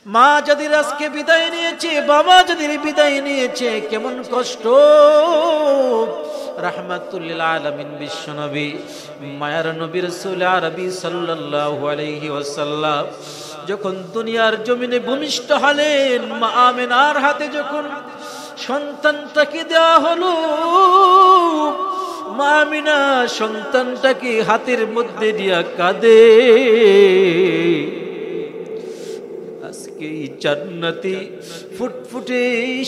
মা যাদের আজকে বিদায় নিয়েছে, বাবা যাদের বিদায় নিয়েছে, কেমন কষ্ট। রাহমাতুল লিল আলামিন বিশ্বনবী মায়ার নবী রাসূল আরবি সাল্লাল্লাহু আলাইহি ওয়াসাল্লাম যখন দুনিয়ার জমিনে ভূমিষ্ঠ হলেন, মা আমিনার হাতে যখন সন্তানটাকে দেওয়া হলো, মা আমিনা সন্তানটাকে হাতের মধ্যে দিয়া কাঁদে। আজকে এই জান্নাতি ফুটফুটে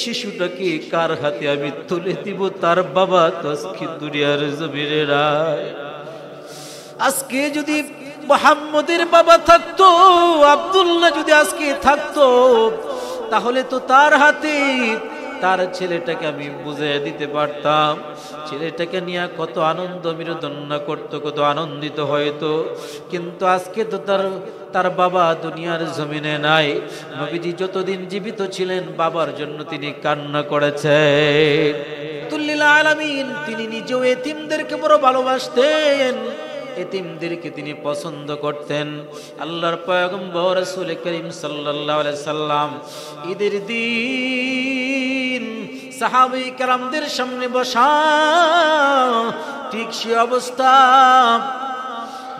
শিশুটাকে কার হাতে আমি তুলে দিব? তার বাবা তো আজকে দুনিয়ার জমিনে নাই। আজকে যদি মুহাম্মদের বাবা থাকতো, আব্দুল্লাহ যদি আজকে থাকতো, তাহলে তো তার হাতে তার ছেলেটাকে আমি বুঝিয়ে দিতে পারতাম। ছেলেটাকে নিয়ে কত আনন্দ বিনোদন করতো, কত আনন্দিত হয়তো। কিন্তু আজকে তো তার বাবা দুনিয়ার জমিনে নাই। নবীজি যতদিন জীবিত ছিলেন বাবার জন্য তিনি কান্না করেছেন। তুল্লিল আলামিন তিনি নিজেও এতিমদেরকে বড় ভালোবাসতেন, এতিমদেরকে তিনি পছন্দ করতেন। আল্লাহর পয়গম্বর রাসূল করিম সাল্লাল্লাহু আলাইহি সাল্লাম ঈদের দিন সাহাবায়ে কেরামদের সামনে বসা, ঠিক সে অবস্থা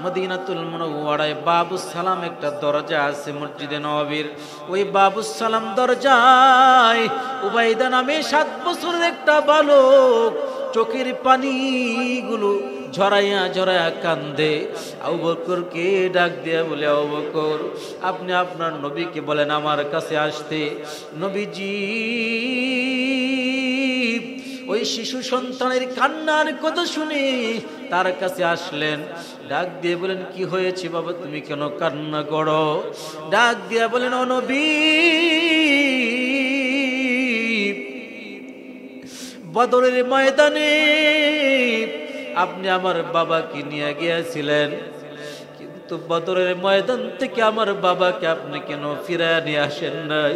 মদিনাতুল মুনাওয়ারায় বাবুস সালাম একটা দরজা আছে মসজিদে নববীর, ওই বাবুস সালাম দরজায় উবাইদা নামে 7 বছরের একটা বালক চোখের পানিগুলো ঝরাইয়া ঝরাইয়া কান্দে। আবু বকরকে ডাক দিয়া বলে, আবু বকর আপনি আপনার নবীকে বলেন আমার কাছে আসতে। নবীজি ওই শিশু সন্তানের কান্নার কথা শুনে তার কাছে আসলেন। ডাক দিয়ে বলেন, কি হয়েছে বাবা, তুমি কেন কান্না করো? ডাক দিয়া বলেন, ও নবী, বদরের ময়দানে আপনি আমার বাবাকে নিয়ে গিয়েছিলেন, কিন্তু বদরের ময়দান থেকে আমার বাবাকে আপনি কেন ফিরায় নিয়ে আসেন নাই?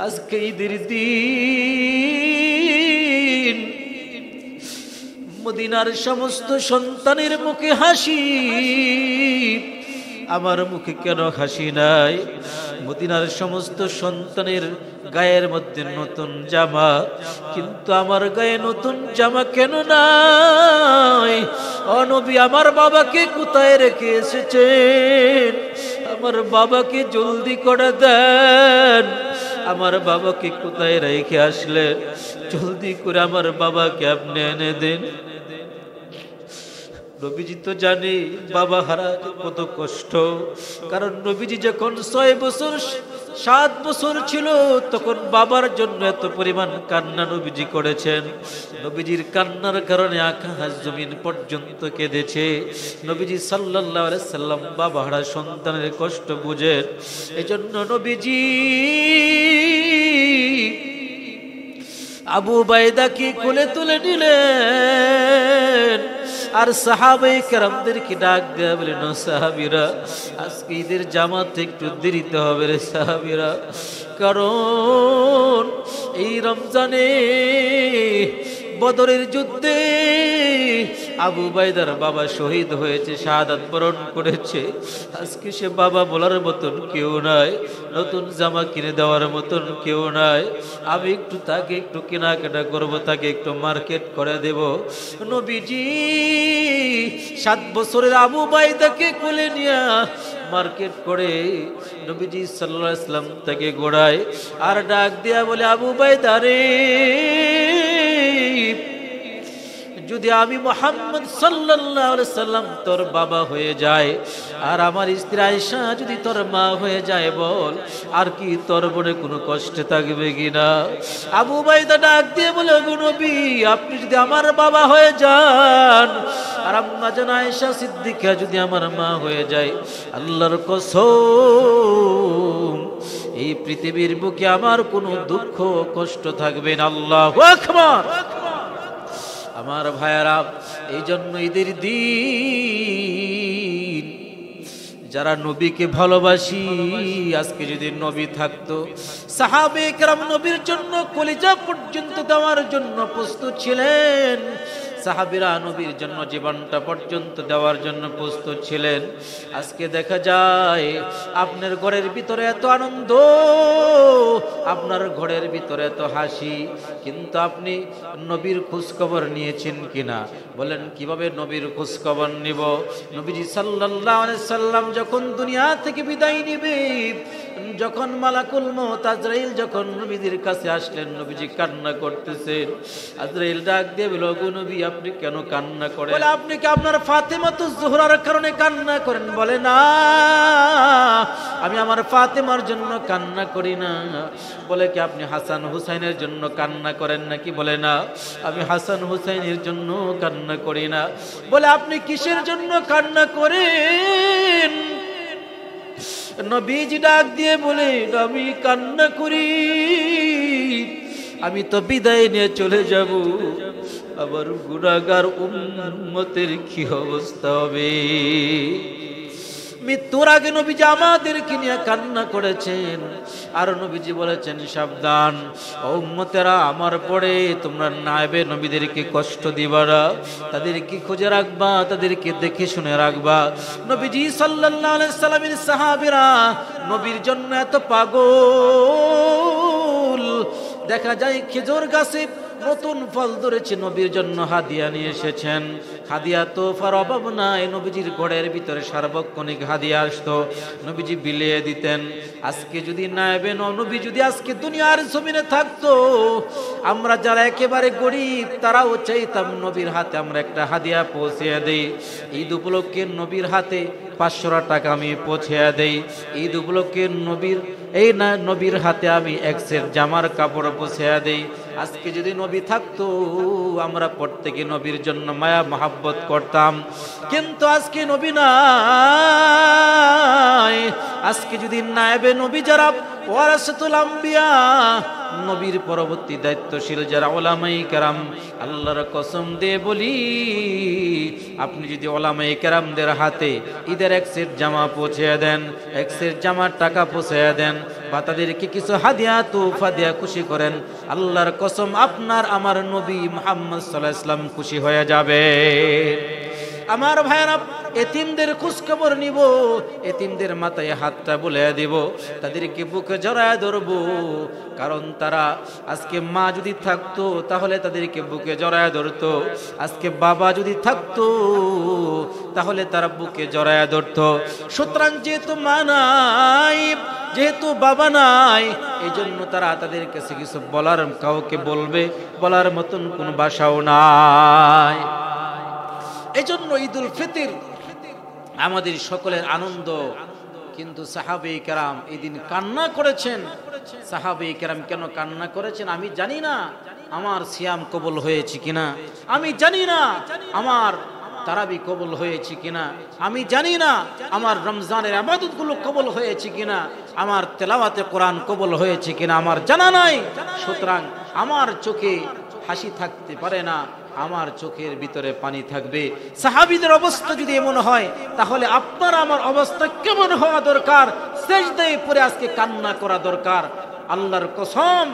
আজকে ঈদের দিন মদিনার সমস্ত সন্তানের মুখে হাসি, আমার মুখে কেন হাসি নাই? মদিনার সমস্ত সন্তানের গায়ের মধ্যে নতুন জামা, কিন্তু আমার গায়ে নতুন জামা কেন নাই? ও নবী, আমার বাবাকে কোথায় রেখে এসেছেন? আমার বাবাকে জলদি করে দেন। আমার বাবাকে কোথায় রেখে আসলেন? জলদি করে আমার বাবাকে আপনি এনে দেন। নবীজি তো জানে বাবা হারা কত কষ্ট, কারণ নবীজি যখন 6 বছর 7 বছর ছিল তখন বাবার জন্য এত পরিমাণ কান্না নবীজি করেছেন। নবীজির কান্নার কারণে আকাশ জমিন পর্যন্ত কেঁদেছে। নবীজি সাল্লাল্লাহু আলাইহি সাল্লাম বাবা হারা সন্তানের কষ্ট বুঝেন। এজন্য নবীজি আবু উবাইদাকে কোলে তুলে নিলেন, আর সাহাবায়ে কেরামদেরকে ডাক দেয়া বলেন, সাহাবীরা আজকে ঈদের জামাতে একটু দেরিতে হবে রে সাহাবীরা, কারণ এই রমজানে বদরের যুদ্ধে আবু উবাইদার বাবা শহীদ হয়েছে, শাহাদাত বরণ করেছে। আজকে সে বাবা বলার মতন কেউ নাই, নতুন জামা কিনে দেওয়ার মতন কেউ নাই। আমি একটু তাকে একটু কেনাকাটা করব, তাকে একটু মার্কেট করে দেব। নবীজি 7 বছরের আবু উবাইদাকে কোলে নিয়ে মার্কেট করে নবীজি সাল্লাল্লাহু আলাইহি ওয়াসাল্লাম তাকে গোড়ায় আর ডাক দিয়া বলে, আবু উবাইদা রে, যদি আমি মুহাম্মদ সাল্লাল্লাহু আলাইহি সাল্লাম তোর বাবা হয়ে যায় আর আমার স্ত্রী আয়েশা যদি তোর মা হয়ে যায়, বল আর কি তোর মনে কোনো কষ্ট থাকবে কিনা? আবু উবাইদা ডাক দিয়ে বলে, গো নবী, আপনি যদি আমার বাবা হয়ে যান আর আম্মা জান আয়েশা সিদ্দিকা যদি আমার মা হয়ে যায়, আল্লাহর কসম এই পৃথিবীর বুকে আমার কোনো দুঃখ কষ্ট থাকবে না। আল্লাহু আকবার। আমার ভাইয়ারা, এই জন্য ঈদের দিন যারা নবীকে ভালোবাসি, আজকে যদি নবী থাকতো, সাহাবায়ে কেরাম নবীর জন্য কলিজা পর্যন্ত দেওয়ার জন্য প্রস্তুত ছিলেন। সাহাবীরা নবীর জন্য জীবনটা পর্যন্ত দেওয়ার জন্য প্রস্তুত ছিলেন। আজকে দেখা যায় আপনার ঘরের ভিতরে এত আনন্দ, আপনার ঘরের ভিতরে এত হাসি, কিন্তু আপনি নবীর খোঁজখবর নিয়েছেন কিনা? বলেন কিভাবে নবীর খোঁজখবর নিব? নবীজি সাল্লাল্লাহু আলাইহি সাল্লাম যখন দুনিয়া থেকে বিদায় নিবে, যখন মালাকুল মউত আজরাইল যখন নবীজির কাছে আসলেন, নবীজি কান্না করতেছেন। আজরাইল ডাক দিয়ে বলল, গো নবী আপনি কেন কান্না করেন? বলে আপনি কি আপনার ফাতেমাতুজ জোহরার কারণে কান্না করেন? বলে না, আমি আমার ফাতেমার জন্য কান্না করি না। বলে কি আপনি হাসান হুসাইনের জন্য কান্না করেন নাকি? বলে না, আমি হাসান হুসাইনের জন্য কান্না করি না। বলে আপনি কিসের জন্য কান্না করেন? নবীজি ডাক দিয়ে বলে, আমি কান্না করি, আমি তো বিদায় নিয়ে চলে যাব, আবার গুনাহগার উম্মতের কি অবস্থা হবে? মৃত্যুর আগে নবীজি আমাদেরকে নিয়ে কান্না করেছেন। আর নবীজি বলেছেন, সাবধান ও উম্মতেরা, আমার পরে তোমরা নায়েবে নবীদেরকে কষ্ট দিবা না, তাদেরকে খুঁজে রাখবা, তাদেরকে দেখে শুনে রাখবা। নবীজি সাল্লাল্লাহু আলাইহি সাল্লামের সাহাবীরা নবীর জন্য এত পাগল, দেখা যায় খেজুর গাছে নতুন ফল ধরেছে, নবীর জন্য হাদিয়া নিয়ে এসেছেন। হাদিয়া তোফার অভাব নাই, নবীজির ঘরের ভিতরে সার্বক্ষণিক হাদিয়া আসতো, নবীজি বিলিয়ে দিতেন। আজকে যদি নায়েবে নবী যদি আজকে দুনিয়ার জমিনে থাকতো, আমরা যারা একেবারে গরিব তারাও চাইতাম নবীর হাতে আমরা একটা হাদিয়া পৌঁছে দেই। ঈদ উপলক্ষে নবীর হাতে 500 টাকা আমি পৌঁছে দেই। ঈদ উপলক্ষে নবীর হাতে আমি এক সেট জামার কাপড় পৌঁছে দেই। আজকে যদি নবী থাকতো, আমরা প্রত্যেকে নবীর জন্য মায়া মহাব্বত করতাম, কিন্তু আজকে নবী নাই। আজকে যদি নায়েবে নবী যারা ওয়ারাসাতুল আম্বিয়া, নবীর পরবর্তী দায়িত্বশীল যারা ওলামায়ে কেরাম, আল্লাহর কসম দিয়ে বলি, আপনি যদি ওলামায়ে কেরামদের হাতে ঈদের এক সেট জামা পৌঁছে দেন, এক সেট জামার টাকা পৌঁছে দেন, বা তাদেরকে কিছু হাদিয়া তোফা দিয়া খুশি করেন, আল্লাহর কসম আপনার আমার নবী মুহাম্মদ সাল্লাল্লাহু আলাইহি ওয়াসাল্লাম খুশি হয়ে যাবে। আমার ভাইরা, এতিমদের খোঁজখবর নিব, এতিমদের মাথায় হাতটা বুলিয়ে দিব, তাদেরকে বুকে জড়ায় ধরবো, কারণ তারা আজকে মা যদি থাকতো তাহলে তাদেরকে বুকে জড়ায় ধরতো, আজকে বাবা যদি থাকতো তাহলে তারা বুকে জড়ায় ধরতো। সুতরাং যেহেতু মা নাই, যেহেতু বাবা নাই, এই জন্য তারা তাদের কাছে কিছু বলার, কাউকে বলবে বলার মতন কোনো ভাষাও নাই। এই জন্য ঈদুল ফিতর আমাদের সকলের আনন্দ, কিন্তু সাহাবায়ে কেরাম এই দিন কান্না করেছেন। সাহাবায়ে কেরাম কেন কান্না করেছেন আমি জানি না। আমার সিয়াম কবুল হয়েছে কিনা আমি জানি না, আমার তারাবি কবুল হয়েছে কিনা আমি জানি না, আমার রমজানের ইবাদতগুলো কবুল হয়েছে কিনা, আমার তেলাওয়াতে কোরআন কবুল হয়েছে কিনা আমার জানা নাই। সুতরাং আমার চোখে হাসি থাকতে পারে না, আমার চোখের ভিতরে পানি থাকবে। সাহাবীদের অবস্থা যদি এমন হয়, তাহলে আপনার আমার অবস্থা কেমন হওয়া দরকার? সিজদায় পড়ে আজকে কান্না করা দরকার। আল্লাহর কসম।